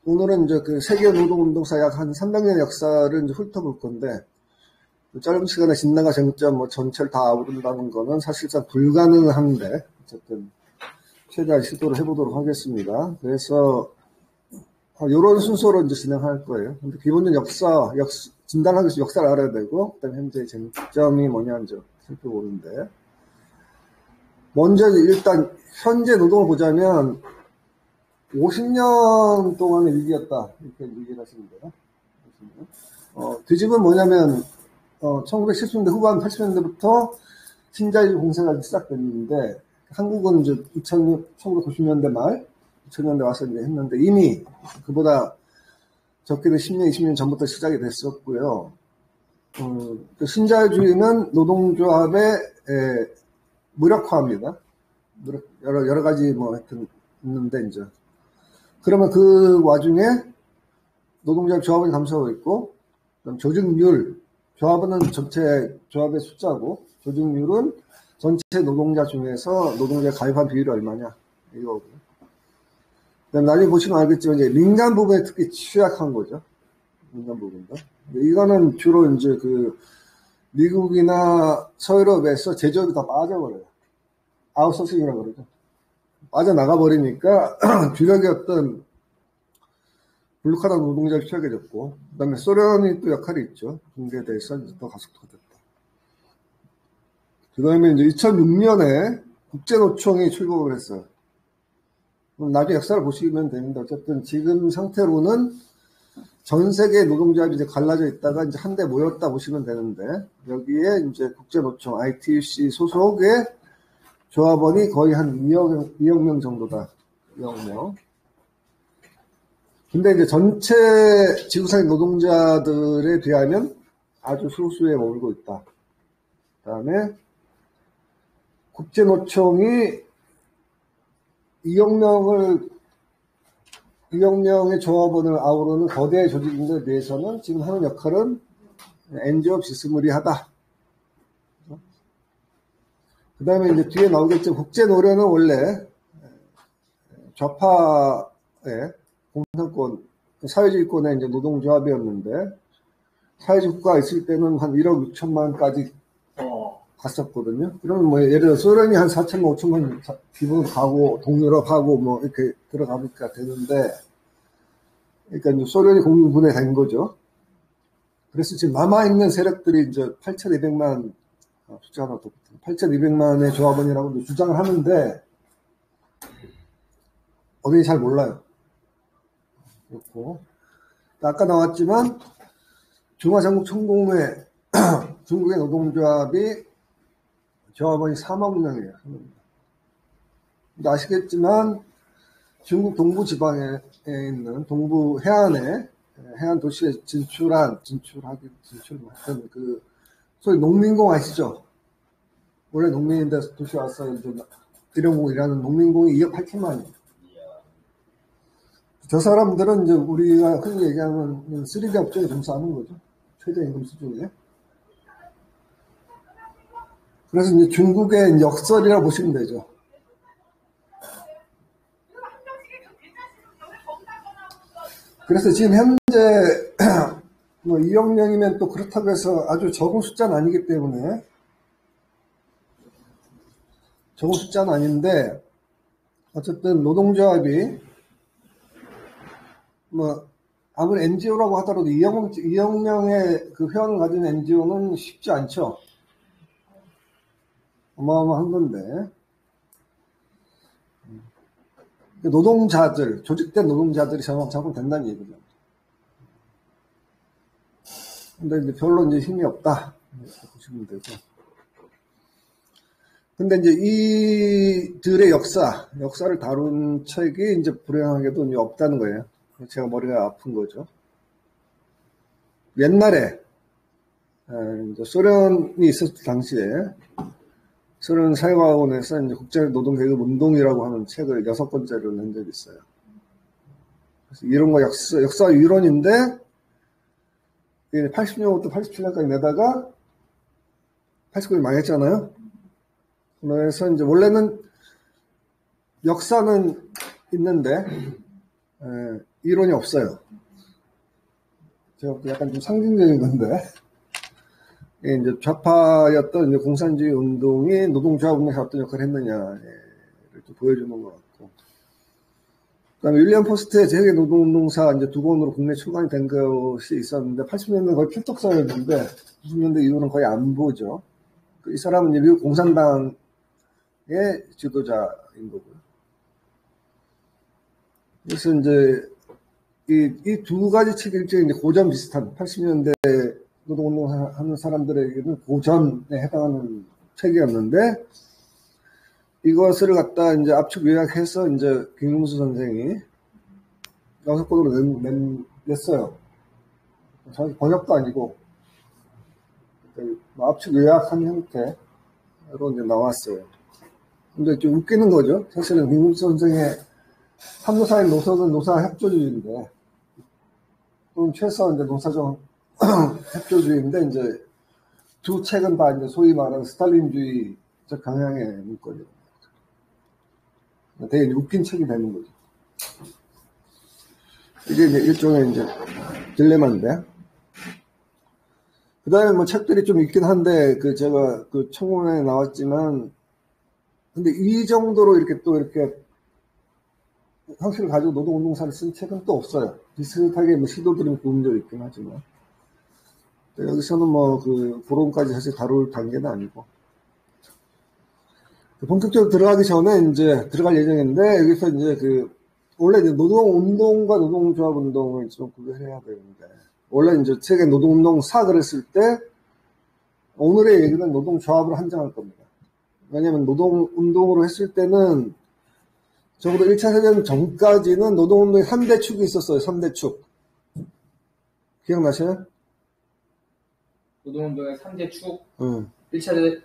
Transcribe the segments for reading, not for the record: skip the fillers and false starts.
오늘은 이제 그 세계 노동운동사 약 한 300년 역사를 이제 훑어볼 건데, 짧은 시간에 진나가 쟁점 뭐 전체를 다 아우른다는 거는 사실상 불가능한데, 어쨌든 최대한 시도를 해보도록 하겠습니다. 그래서 이런 순서로 이제 진행할 거예요. 근데 기본적인 진단하기 위해서 역사를 알아야 되고, 그다음에 현재 쟁점이 뭐냐 이제 살펴보는데, 먼저 일단 현재 노동을 보자면 50년 동안의 위기였다 이렇게 얘기를 하시면 돼요. 뒤집은 뭐냐면 1970년대 후반 80년대부터 신자유주의 공세가 시작됐는데, 한국은 이제 1990년대 말 2000년대 와서 이제 했는데, 이미 그보다 적게는 10년, 20년 전부터 시작이 됐었고요. 그 신자유주의는 노동조합의 무력화입니다. 여러 가지 뭐 하여튼 있는데, 이제 그러면 그 와중에 노동조합 조합원이 감소하고 있고, 그다음 조직률, 조합은 전체 조합의 숫자고, 조직률은 전체 노동자 중에서 노동자에 가입한 비율이 얼마냐 이거고요. 나중에 보시면 알겠지만 이제 민간 부분에 특히 취약한 거죠. 민간 부분도. 이거는 주로 이제 그 미국이나 서유럽에서 제조업이 다 빠져버려요. 아웃소싱이라고 그러죠. 빠져나가 버리니까 주력의 어떤 불룩하다 노동자를 취약해졌고, 그 다음에 소련이 또 역할이 있죠. 중개에 대해서 이제 더 가속화가 됐다. 그 다음에 이제 2006년에 국제노총이 출범을 했어요. 그럼 나중에 역사를 보시면 되는데, 어쨌든 지금 상태로는 전 세계 노동조합이 이제 갈라져 있다가 이제 한데 모였다 보시면 되는데, 여기에 이제 국제노총 ITUC 소속의 조합원이 거의 한 2억 명 정도다. 2억 명. 근데 이제 전체 지구상의 노동자들에 비하면 아주 소수에 머물고 있다. 그 다음에 국제노총이 2억 명의 조합원을 아우르는 거대 조직인데 비해서는 지금 하는 역할은 NGO 비스무리하다. 그 다음에 이제 뒤에 나오겠지만 국제노련은 원래 좌파의 공산권, 사회주의권의 이제 노동조합이었는데, 사회주의 국가가 있을 때는 한 1억 6천만까지 갔었거든요. 그러면 뭐 예를 들어 소련이 한 4천만, 5천만 기본 가고 동유럽하고 뭐 이렇게 들어가니까 되는데, 그러니까 이제 소련이 공분해된 거죠. 그래서 지금 남아있는 세력들이 이제 8,200만, 숫자가 더 8,200만의 조합원이라고 주장을 하는데, 어딘지 잘 몰라요. 그렇고, 아까 나왔지만, 중화전국총공회, 중국의 노동조합이 조합원이 3억 명이에요. 근데 아시겠지만, 중국 동부 지방에 있는 동부 해안에, 해안 도시에 진출한 그, 소위 농민공 아시죠? 원래 농민인데 도시 와서 이제 일용공 일하는 농민공이 2억 8천만이에요. 저 사람들은 이제 우리가 흔히 얘기하는 3D 업종에 종사하는 거죠. 최저임금 수준에. 그래서 이제 중국의 역설이라고 보시면 되죠. 그래서 지금 현재 뭐 2억 명이면 또 그렇다고 해서 아주 적은 숫자는 아니기 때문에, 적은 숫자는 아닌데, 어쨌든 노동조합이 뭐 아무리 NGO라고 하더라도 2억 명의 그 회원을 가진 NGO는 쉽지 않죠. 어마어마한 건데, 노동자들, 조직된 노동자들이 작용된다는 얘기죠. 근데 이제 별로 이제 힘이 없다. 이렇게 보시면 되죠. 근데 이제 이들의 역사를 다룬 책이 이제 불행하게도 이제 없다는 거예요. 제가 머리가 아픈 거죠. 옛날에, 이제 소련이 있었을 당시에, 소련 사회과학원에서 이제 국제노동계급 운동이라고 하는 책을 6번째를 낸 적이 있어요. 그래서 이런 거 역사 유론인데, 80년부터 87년까지 내다가, 89년 망했잖아요. 그래서 이제 원래는 역사는 있는데, 이론이 없어요. 제가 약간 좀 상징적인 건데, 이제 좌파였던 이제 공산주의 운동이 노동조합 운동에 어떤 역할을 했느냐를 좀 보여주는 것 같고, 그다음에 윌리엄 포스트의 세계 노동운동사 이제 두 권으로 국내 출간이 된 것이 있었는데, 80년대 거의 필독서였는데, 90년대 이후로는 거의 안 보죠. 이 사람은 이제 미국 공산당의 지도자인 거고요. 그래서 이제 이 두 가지 책이 일종의 이제 고전 비슷한 80년대 노동운동 하는 사람들에게는 고전에 해당하는 책이었는데, 이것을 갖다 이제 압축 요약해서 이제 김금수 선생이 영사권으로 냈어요. 정확히 번역도 아니고, 압축 요약한 형태로 이제 나왔어요. 근데 좀 웃기는 거죠. 사실은 김금수 선생의 한노사의 노석은 노사협조주의인데, 또는 최소한 이제 노사정 협조주의인데, 이제 두 책은 다 이제 소위 말하는 스탈린주의적 강향의 문건이에요. 되게 웃긴 책이 되는 거죠. 이게 이제 일종의 이제 딜레마인데. 그 다음에 뭐 책들이 좀 있긴 한데, 제가 청문회에 나왔지만, 근데 이 정도로 이렇게 또 이렇게 형식을 가지고 노동운동사를 쓴 책은 또 없어요. 비슷하게 뭐 시도들은 구음되어 있긴 하지만. 여기서는 뭐 그런까지 사실 다룰 단계는 아니고. 본격적으로 들어가기 전에 이제 들어갈 예정인데, 여기서 이제 원래 이제 노동운동과 노동조합 운동을 좀 구별해야 되는데, 원래 이제 세계 노동운동사 그랬을 때, 오늘의 얘기는 노동조합을 한정할 겁니다. 왜냐면 노동운동으로 했을 때는, 적어도 1차 세계대전 전까지는 노동운동의 3대 축이 있었어요. 3대 축. 기억나시나요? 노동운동의 3대 축. 응. 1차 대전,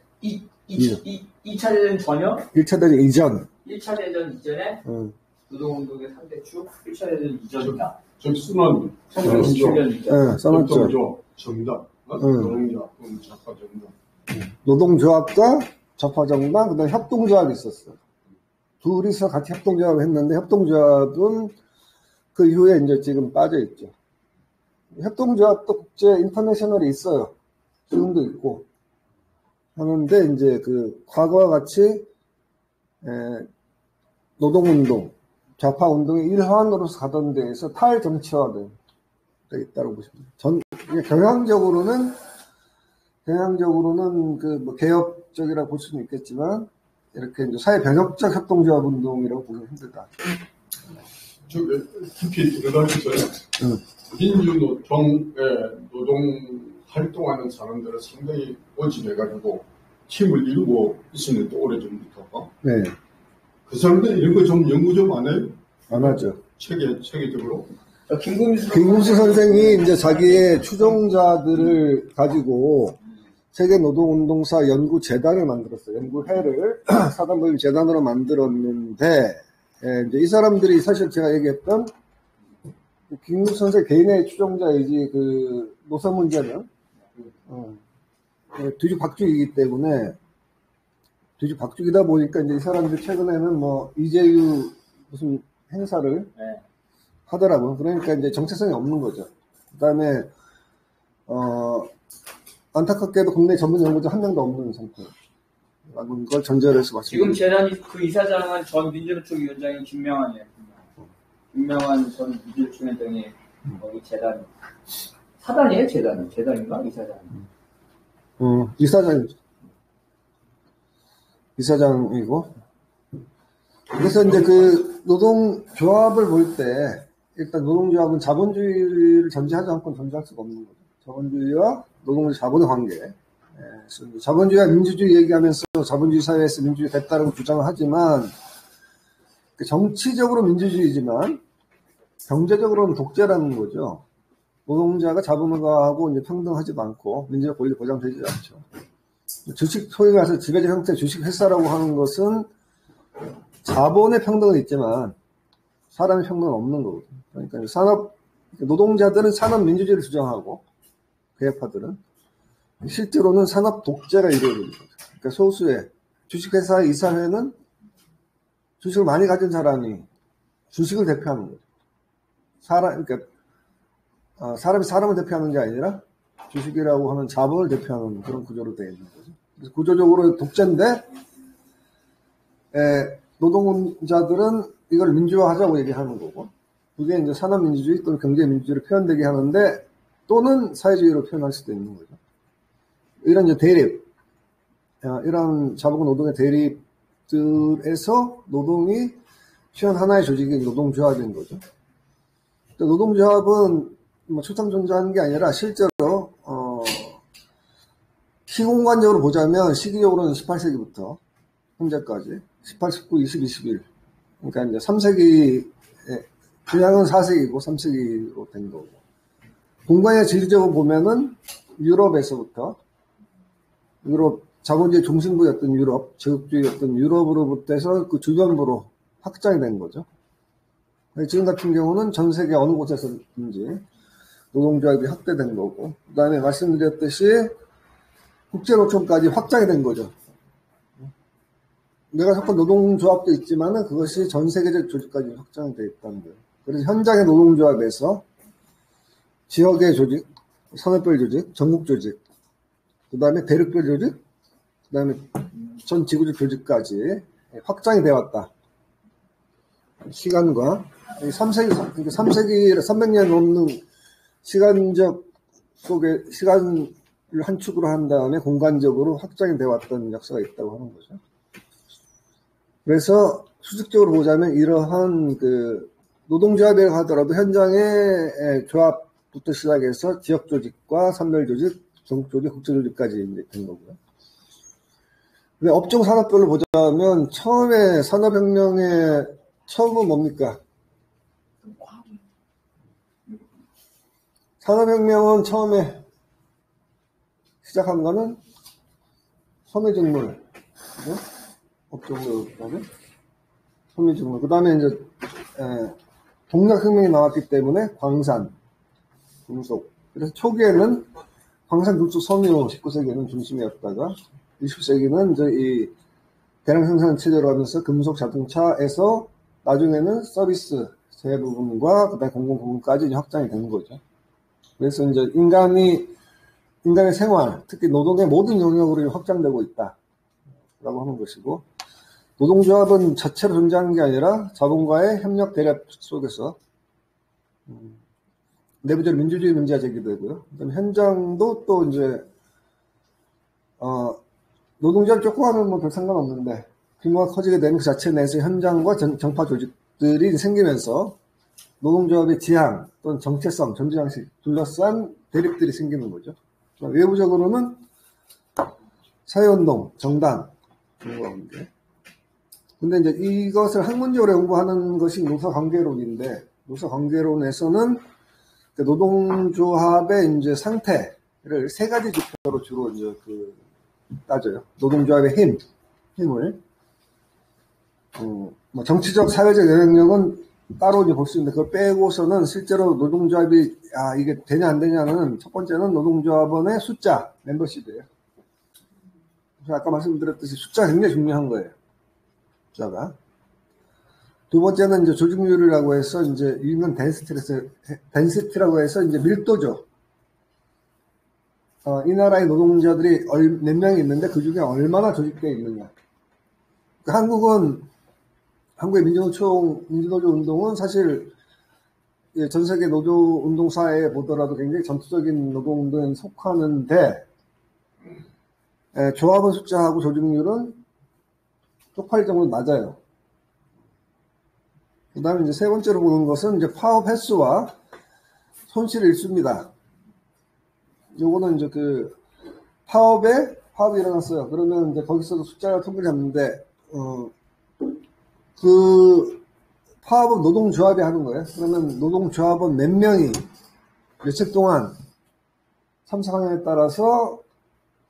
2차 대전 전혀? 1차 대전 이전. 1차 대전 이전에? 응. 노동운동의 3대 축. 1차 대전 이전이다. 좀 순환. 1917년 이전. 응, 써놨죠. 정당. 노동조합, 좌파정당. 노동조합과 좌파정당, 그 다음에 협동조합이 있었어요. 둘이서 같이 협동조합을 했는데, 협동조합은 그 이후에 이제 지금 빠져있죠. 협동조합도 국제 인터내셔널이 있어요. 지금도 있고. 하는데, 이제 과거와 같이, 노동운동, 좌파운동의 일환으로서 가던 데에서 탈정치화되어 있다고 보시면 돼요. 경향적으로는 뭐 개혁적이라고 볼 수는 있겠지만, 이렇게 이제 사회 변혁적 협동조합 운동이라고 보기 힘들다. 깊이 들어가기 전에 민주노동에 노동 활동하는 사람들은 상당히 모집해가지고 힘을 이루고 있었는데 오래전부터. 네. 그 사람들 이런 거 좀 연구 좀 안 해요? 안 하죠. 체계적으로. 김금수 선생이 이제 자기의 추종자들을 가지고 세계노동운동사 연구재단을 만들었어요. 연구회를 사단법인재단으로 만들었는데, 이제 이 사람들이 사실 제가 얘기했던 김금수 선생 개인의 추종자이지 노사 문제는 뒤죽박죽이기 때문에, 뒤죽박죽이다 보니까 이제 이 사람들이 최근에는 뭐 이재유 무슨 행사를 하더라고요. 그러니까 이제 정체성이 없는 거죠. 그 다음에 안타깝게도 국내 전문 연구자 한 명도 없는 상태라는 걸 전제로 해서 지금 재단이 이사장은 전 민주노총 위원장인 김명환이에요. 김명환 전 민주노총 위원장이 거기 재단 사단이에요? 재단인가? 이사장. 이사장이고. 그래서 이제 노동조합을 볼 때, 일단 노동조합은 자본주의를 전제하지 않고는 존재할 수가 없는 거죠. 자본주의와 자본의 관계. 자본주의와 민주주의 얘기하면서 자본주의 사회에서 민주주의 됐다고 주장을 하지만, 정치적으로 민주주의지만, 경제적으로는 독재라는 거죠. 노동자가 자본을 가하고 이제 평등하지도 않고, 민주적 권리 보장되지 않죠. 소위 말해서 지배적 형태의 주식회사라고 하는 것은 자본의 평등은 있지만 사람의 평등은 없는 거거든요. 그러니까 노동자들은 산업 민주주의를 주장하고 개혁파들은 실제로는 산업 독재가 이루어지는 거죠. 그러니까 소수의 주식회사의 이사회는 주식을 많이 가진 사람이 주식을 대표하는 거죠. 그러니까 사람이 사람을 대표하는 게 아니라 주식이라고 하는 자본을 대표하는 그런 구조로 되어 있는 거죠. 그래서 구조적으로 독재인데 노동자들은 이걸 민주화하자고 얘기하는 거고, 그게 이제 산업민주주의 또는 경제민주주의로 표현되게 하는데, 또는 사회주의로 표현할 수도 있는 거죠. 이런 이제 대립, 이런 자본과 노동의 대립들에서 노동이 표현 하나의 조직이 노동조합인 거죠. 노동조합은 뭐 초창존재하는 게 아니라 실제로 시공간적으로 보자면 시기적으로는 18세기부터 현재까지 18, 19, 20, 21, 그러니까 이제 3세기, 분양은 4세기고 3세기로 된 거고, 공간의 지리적으로 보면은 유럽에서부터, 유럽 자본주의 중심부였던 유럽, 제국주의였던 유럽으로부터 해서 그 주변부로 확장이 된 거죠. 지금 같은 경우는 전 세계 어느 곳에서든지 노동조합이 확대된 거고, 그 다음에 말씀드렸듯이 국제노총까지 확장이 된 거죠. 내가 속한 노동조합도 있지만은 그것이 전 세계적 조직까지 확장되어 있다는 거예요. 그래서 현장의 노동조합에서 지역의 조직, 산업별 조직, 전국 조직, 그 다음에 대륙별 조직, 그 다음에 전 지구적 조직까지 확장이 되어 왔다. 시간과 3세기, 300년 넘는 시간적 속에 시간을 한 축으로 한 다음에 공간적으로 확장이 되어 왔던 역사가 있다고 하는 거죠. 그래서 수직적으로 보자면 이러한 그 노동조합이라고 하더라도 현장의 조합부터 시작해서 지역 조직과 산별 조직, 전국 조직, 국제 조직까지 된 거고요. 근데 업종 산업별로 보자면 처음에 산업혁명의 처음은 뭡니까? 산업혁명은 처음에 시작한 거는 섬유직물, 업종으로 보면 섬유직물. 그 다음에 이제 동력혁명이 나왔기 때문에 광산, 금속. 그래서 초기에는 광산, 금속, 섬유 19세기에는 중심이었다가 20세기는 이제 이 대량 생산 체제로 하면서 금속, 자동차에서 나중에는 서비스 제 부분과 그다음에 공공 부분까지 확장이 되는 거죠. 그래서 이제 인간의 생활, 특히 노동의 모든 영역으로 확장되고 있다라고 하는 것이고, 노동조합은 자체로 존재하는 게 아니라 자본과의 협력 대립 속에서 내부적으로 민주주의 문제가 제기되고요. 그다음에 현장도 또 이제 노동조합 조금 하면 뭐 별 상관없는데 규모가 커지게 되는 그 자체 내에서 현장과 정파 조직들이 생기면서 노동조합의 지향 또는 정체성, 존재방식 둘러싼 대립들이 생기는 거죠. 외부적으로는 사회운동, 정당 그런 건데, 근데 이제 이것을 학문적으로 연구하는 것이 노사관계론인데, 노사관계론에서는 노동조합의 이제 상태를 세 가지 지표로 주로 이제 따져요. 노동조합의 힘을 뭐 정치적, 사회적 영향력은 따로 이제 볼 수 있는데, 그걸 빼고서는 실제로 노동조합이 이게 되냐 안 되냐는 첫 번째는 노동조합원의 숫자, 멤버십이에요. 아까 말씀드렸듯이 숫자가 굉장히 중요한 거예요. 숫자가. 두 번째는 이제 조직률이라고 해서 이제 유인원 덴시티라고 해서 이제 밀도죠. 이 나라의 노동자들이 몇 명이 있는데 그 중에 얼마나 조직되어 있느냐. 그러니까 한국의 민주노조 운동은 사실 전 세계 노조 운동사에 보더라도 굉장히 전투적인 노동운동에 속하는데, 조합원 숫자하고 조직률은 쪽팔릴 정도로 낮아요. 그 다음에 이제 세 번째로 보는 것은 이제 파업 횟수와 손실 일수입니다. 요거는 이제 파업이 일어났어요. 그러면 이제 거기서도 숫자를 통계를 잡는데, 파업은 노동조합이 하는 거예요. 그러면 노동조합은 몇 명이 며칠 동안 참석하냐에 따라서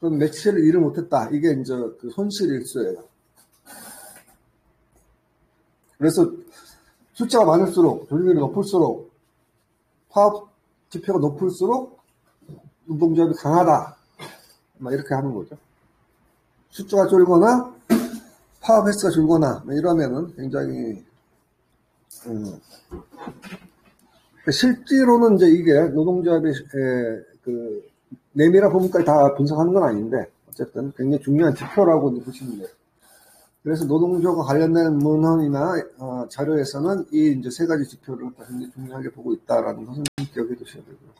며칠을 일을 못했다. 이게 이제 손실 일수예요. 그래서 숫자가 많을수록, 조직률이 높을수록, 파업 지표가 높을수록 노동조합이 강하다. 이렇게 하는 거죠. 숫자가 줄거나 파업 횟수가 줄거나 이러면은 굉장히 실제로는 이제 이게 노동조합의 그 내밀한 부분까지 다 분석하는 건 아닌데 어쨌든 굉장히 중요한 지표라고 보시면 돼요. 그래서 노동조합과 관련된 문헌이나 자료에서는 이 이제 세 가지 지표를 굉장히 중요하게 보고 있다라는 것은 기억해 두셔야 되고요.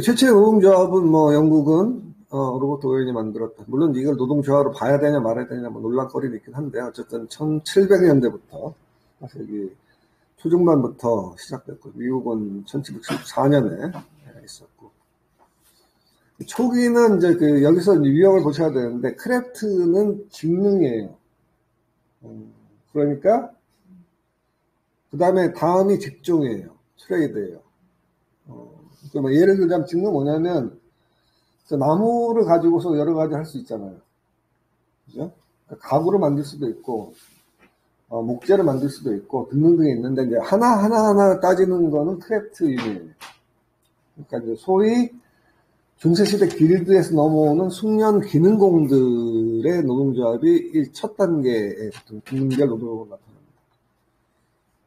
최초의 노동조합은 뭐 영국은 로버트 오웬이 만들었다. 물론 이걸 노동조합으로 봐야 되냐 말아야 되냐 뭐 논란거리는 있긴 한데 어쨌든 1700년대부터 사실 초중반부터 시작됐고 미국은 1714년에 있었고 초기는 이제 여기서 이제 유형을 보셔야 되는데 크래프트는 직능이에요. 그러니까 그 다음에 다음이 직종이에요. 트레이드예요. 뭐 예를 들자면 직능 뭐냐면 나무를 가지고서 여러 가지 할 수 있잖아요. 그죠? 가구를 만들 수도 있고 목재를 만들 수도 있고 등등등이 있는데 이제 하나 따지는 거는 크래프트 유형이에요. 그러니까 이제 소위 중세시대 길드에서 넘어오는 숙련 기능공들의 노동조합이 첫 단계의 기능별 노동으로 나타납니다.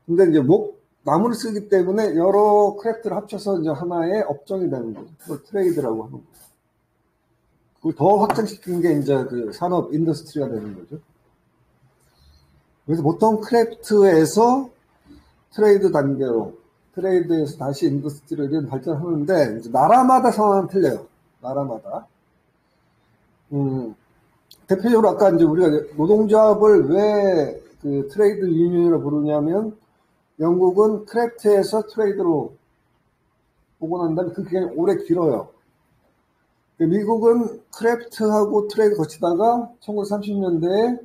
근데 이제 나무를 쓰기 때문에 여러 크래프트를 합쳐서 이제 하나의 업종이 되는 거죠. 그걸 트레이드라고 하는 거죠. 그걸 더 확장시킨 게 이제 그 산업 인더스트리가 되는 거죠. 그래서 보통 크래프트에서 트레이드 단계로, 트레이드에서 다시 인더스트리로 발전하는데, 이제 나라마다 상황은 틀려요. 나라마다. 대표적으로 아까 이제 우리가 노동조합을 왜 그 트레이드 유니언으로 부르냐면, 영국은 크래프트에서 트레이드로 오고 난 다음에 그 기간이 오래 길어요. 미국은 크래프트하고 트레이드 거치다가 1930년대에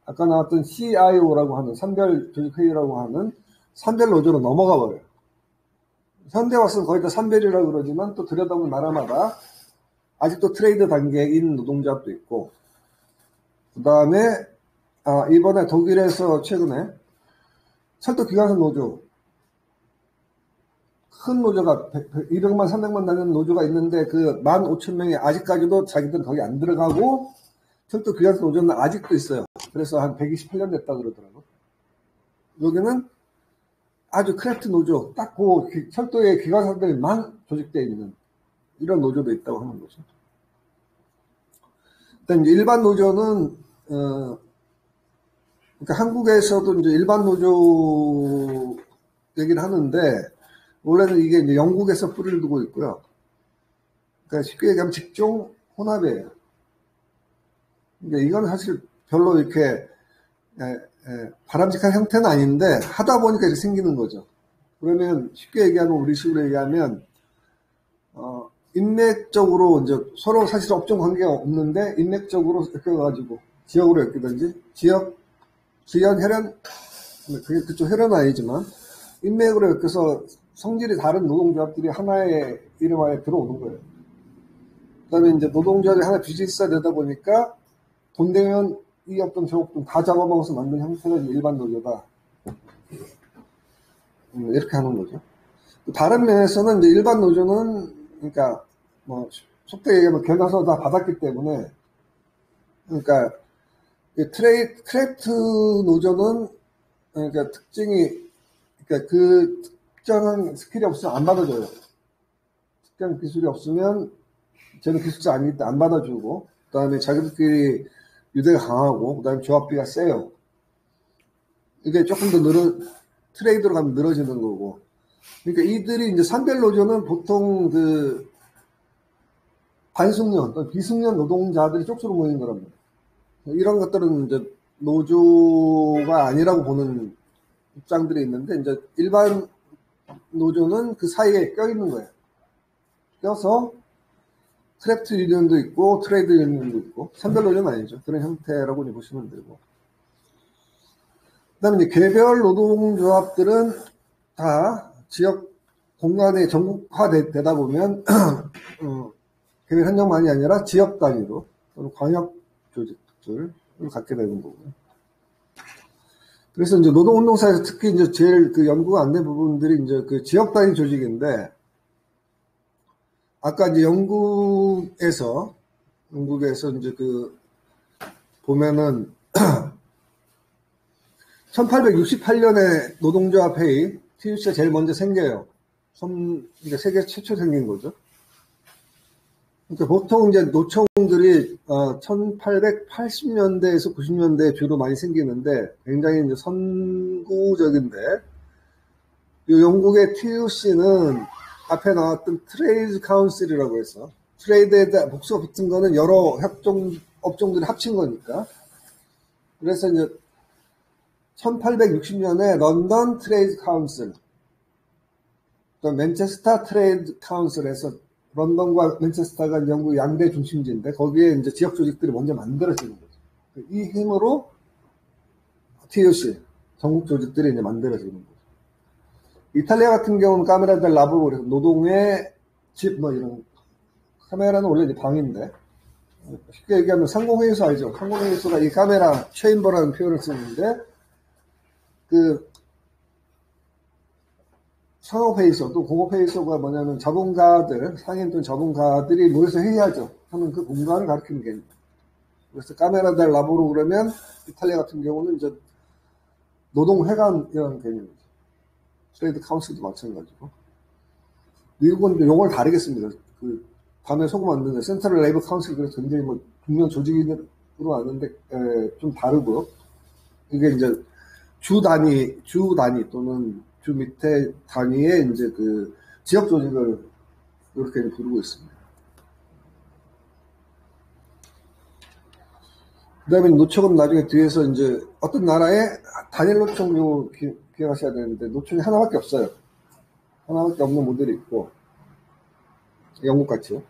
아까 나왔던 CIO라고 하는 산별조직회의라고 하는 산별 노조로 넘어가 버려요. 현대 와서는 거의 다 산별이라고 그러지만 또 들여다보면 나라마다 아직도 트레이드 단계인 노동조합도 있고 그 다음에 이번에 독일에서 최근에 철도기관사 노조 큰 노조가 200만 300만 되는 노조가 있는데 그 15,000명이 아직까지도 자기들은 거기 안 들어가고 철도기관사 노조는 아직도 있어요. 그래서 한 128년 됐다 그러더라고. 여기는 아주 크래프트 노조, 딱 그 철도의 기관사들만 조직되어 있는 이런 노조도 있다고 하는 거죠. 일단 일반 노조는 그러니까 한국에서도 이제 일반 노조 얘기를 하는데 원래는 이게 이제 영국에서 뿌리를 두고 있고요. 그러니까 쉽게 얘기하면 직종 혼합이에요. 근데 이건 사실 별로 이렇게 바람직한 형태는 아닌데 하다 보니까 이렇게 생기는 거죠. 그러면 쉽게 얘기하면 우리 식으로 얘기하면 인맥적으로 이제 서로 사실 업종 관계가 없는데 인맥적으로 엮여가지고 지역으로 엮이든지 지연 혈연 그게 그쪽 혈연은 아니지만 인맥으로 엮여서 성질이 다른 노동조합들이 하나의 이름 안에 들어오는 거예요. 그다음에 이제 노동조합이 하나 비즈니스가 되다 보니까 돈 되면 이 업종 저 업종 다 잡아먹어서 만든 형태가 일반 노조다. 이렇게 하는 거죠. 다른 면에서는 이제 일반 노조는 그러니까 뭐 속되게 얘기하면 견학서 다 받았기 때문에 그러니까 크래프트 노조는 그러니까 특징이 그러니까 그 특정한 스킬이 없으면 안 받아줘요. 특정 기술이 없으면 쟤는 기술자 아니기 때문에 안 받아주고 그 다음에 자기들끼리 유대가 강하고 그 다음에 조합비가 세요. 이게 조금 더 트레이드로 가면 늘어지는 거고. 그러니까 이들이 이제 산별 노조는 보통 그 반숙련 또는 비숙련 노동자들이 쪽수로 모이는 거랍니다. 이런 것들은 이제 노조가 아니라고 보는 입장들이 있는데 이제 일반 노조는 그 사이에 껴있는 거예요. 껴서 크래프트 유니언도 있고 트레이드 유니언도 있고 산별 노조는 아니죠. 그런 형태라고 보시면 되고. 그 다음에 이제 개별 노동조합들은 다 지역 공간에 전국화되다 보면 개별 한정만이 아니라 지역 단위로 또는 광역 조직들을 갖게 되는 거고요. 그래서 이제 노동운동사에서 특히 이제 제일 그 연구가 안 된 부분들이 이제 그 지역 단위 조직인데 아까 이제 영국에서 이제 그 보면은 1868년에 노동조합 회의 TUC가 제일 먼저 생겨요. 그러니까 세계 최초 생긴 거죠. 그러니까 보통 이제 노총들이 1880년대에서 90년대에 주로 많이 생기는데 굉장히 이제 선구적인데 이 영국의 TUC는 앞에 나왔던 트레이드 카운슬이라고 해서 트레이드에 복수가 붙은 거는 여러 업종들이 합친 거니까. 그래서 이제 1860년에 런던 트레이드 카운슬, 또 맨체스터 트레이드 카운슬에서 런던과 맨체스터가 영국 양대 중심지인데 거기에 이제 지역 조직들이 먼저 만들어지는 거죠. 이 힘으로 TUC, 전국 조직들이 이제 만들어지는 거죠. 이탈리아 같은 경우는 카메라 델 라보로 그래서 노동의 집 뭐 이런 카메라는 원래 이제 방인데 쉽게 얘기하면 상공회의소 알죠? 상공회의소가 이 카메라 체인버라는 표현을 쓰는데 그 상업회의소 또 공업회의소가 뭐냐면 자본가들 상인 또는 자본가들이 모여서 회의하죠. 하는 그 공간을 가리키는 개념. 그래서 카메라 델 라보로 그러면 이탈리아 같은 경우는 이제 노동회관 이런 개념이죠. 트레이드 카운슬도 마찬가지고. 미국은 용어를 다르게 씁니다. 그 밤에 소금 만드는 센트럴 레이버 카운슬 그래서 굉장히 뭐 중요한 조직으로 아는데 좀 다르고 이게 이제 주 단위 또는 주 밑에 단위의 이제 그 지역 조직을 이렇게 부르고 있습니다. 그 다음에 노총은 나중에 뒤에서 이제 어떤 나라의 단일 노총도 기억하셔야 되는데 노총이 하나밖에 없어요. 하나밖에 없는 모델이 있고 영국 같이요.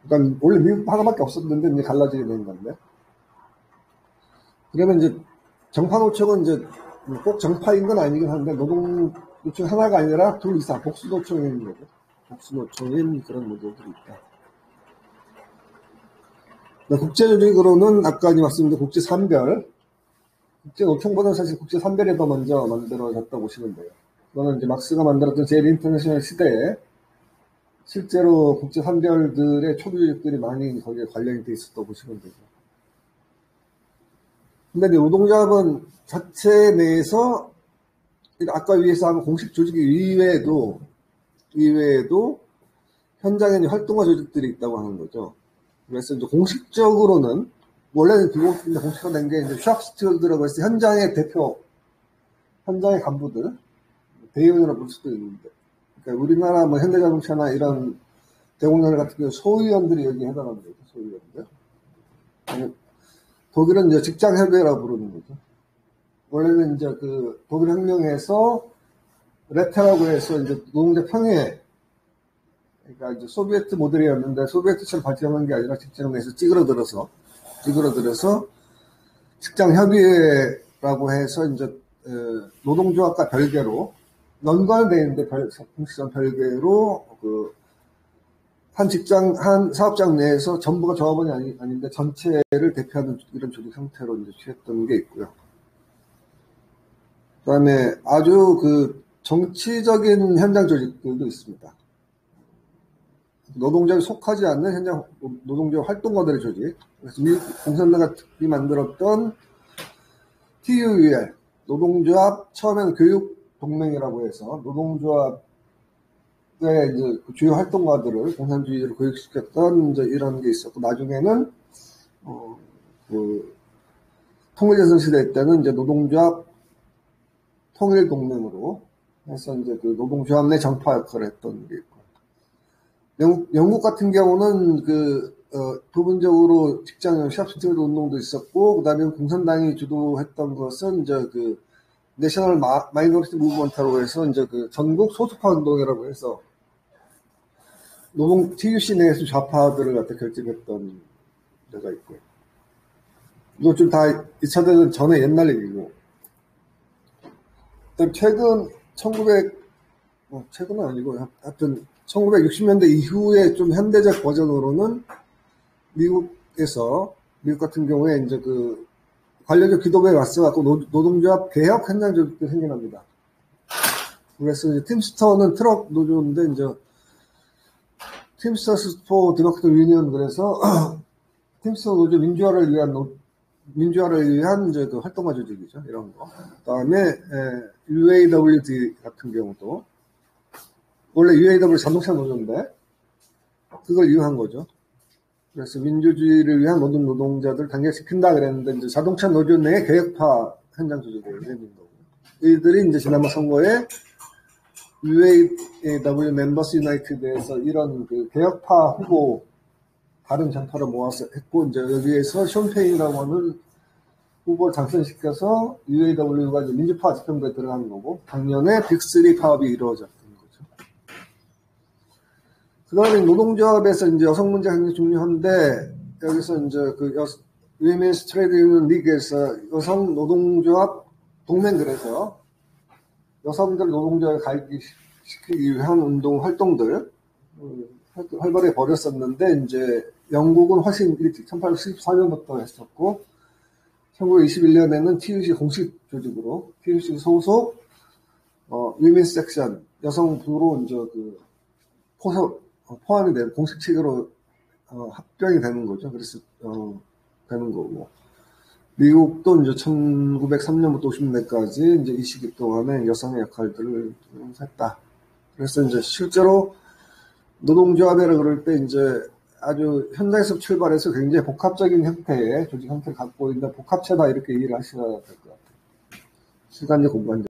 그러니까 원래 미국 하나밖에 없었는데 이제 갈라지게 된 건데. 그러면 이제 정파노총은 이제 꼭 정파인 건 아니긴 한데 노동노총 하나가 아니라 둘 이상 복수노총인 거죠. 복수노총인 그런 모델들이 있다. 국제조직으로는 아까 말씀드린 국제산별, 국제노총보다는 사실 국제산별이 더 먼저 만들어졌다고 보시면 돼요. 그거는 이제 막스가 만들었던 제일 인터내셔널 시대에 실제로 국제산별들의 초기조직들이 많이 거기에 관련이 돼 있었다고 보시면 되죠. 근데 이제 노동조합은 자체 내에서 아까 위에서 한 공식 조직 이외에도 현장에 활동가 조직들이 있다고 하는 거죠. 그래서 이제 공식적으로는 원래는 비공식인데 공식으로 된 게 이제 샵스튜어드라고 해서 현장의 대표, 현장의 간부들, 대의원이라고 볼 수도 있는데, 그러니까 우리나라 뭐 현대자동차나 이런 대공장들 같은 경우 소위원들이 여기에 해당하는 거죠. 소위원들. 독일은 이제 직장협의회라고 부르는 거죠. 원래는 이제 그 독일 혁명에서 레테라고 해서 이제 노동자 평행, 그러니까 이제 소비에트 모델이었는데 소비에트처럼 발전한 게 아니라 직장 내에서 찌그러들어서 직장협의회라고 해서 이제 노동조합과 별개로 연관되어 있는데 공식상 별개로 한 사업장 내에서 전부가 조합원이 아닌데 전체를 대표하는 이런 조직 형태로 이제 취했던 게 있고요. 그 다음에 아주 정치적인 현장 조직들도 있습니다. 노동조합에 속하지 않는 현장 노동조합 활동가들의 조직. 그래서 미국 공산당이 특히 만들었던 TUEL, 노동조합, 처음에는 교육동맹이라고 해서 노동조합 이제 주요 활동가들을 공산주의로 교육시켰던 이제 이런 게 있었고, 나중에는 통일전선 시대 때는 이제 노동조합 통일동맹으로 해서 이제 노동조합 내 정파 역할을 했던 게 있고, 영국 같은 경우는 부분적으로 직장 샵스튜어드 운동도 있었고, 그 다음에 공산당이 주도했던 것은 이제 내셔널 마이너리티 무브먼트라고 해서 이제 전국 소수파 운동이라고 해서 TUC 내에서 좌파들을 갖다 결집했던 데가 있고요. 이거 좀 다 2차 대전 전에 옛날 얘기고. 최근 최근은 아니고 하여튼 1960년대 이후에 좀 현대적 버전으로는 미국 같은 경우에 이제 관련적 기도부에 왔어갖고 노동조합 개혁 현장 조직도 생겨납니다. 그래서 이제 팀스터는 트럭 노조인데 이제 팀스터스 포 디모크래틱 유니언 그래서 팀스터 노조 민주화를 위한 민주화를 위한 이제 그 활동가 조직이죠. 이런 거. 그다음에 UAWD 같은 경우도 원래 UAW 자동차 노조인데 그걸 이용한 거죠. 그래서 민주주의를 위한 모든 노동자들 단결시킨다 그랬는데 이제 자동차 노조 내 개혁파 현장 조직을 내는 거고 이들이 이제 지난번 선거에 UAW 멤버스 유나이티드에서 이런 그 개혁파 후보 다른 장파를 모아서 했고 이제 여기에서 션페인이라고 하는 후보를 당선시켜서 UAW가 민주파 집행부에 들어간 거고 작년에 빅3 파업이 이루어졌던 거죠. 그다음에 노동조합에서 이제 여성 문제 굉장히 중요한데 여기서 이제 그 Women's Trade Union League에서 여성 노동조합 동맹들에서 여성들 노동조합에 가입시키기 위한 운동 활동들 활발히 벌였었는데 이제 영국은 훨씬 일찍 1814년부터 했었고 1921년에는 TUC 공식 조직으로 TUC 소속 위민스 섹션 여성부로 이제 그 포함이 되는 공식 체계로 합병이 되는 거죠. 그래서 되는 거고 미국도 이제 1903년부터 50년대까지 이제 이 시기 동안에 여성의 역할들을 했다. 그래서 이제 실제로 노동조합이라 그럴 때 이제 아주 현장에서 출발해서 굉장히 복합적인 형태의 조직 형태를 갖고 있는 복합체다 이렇게 이해를 하셔야 될 것 같아요. 시간적 공간적.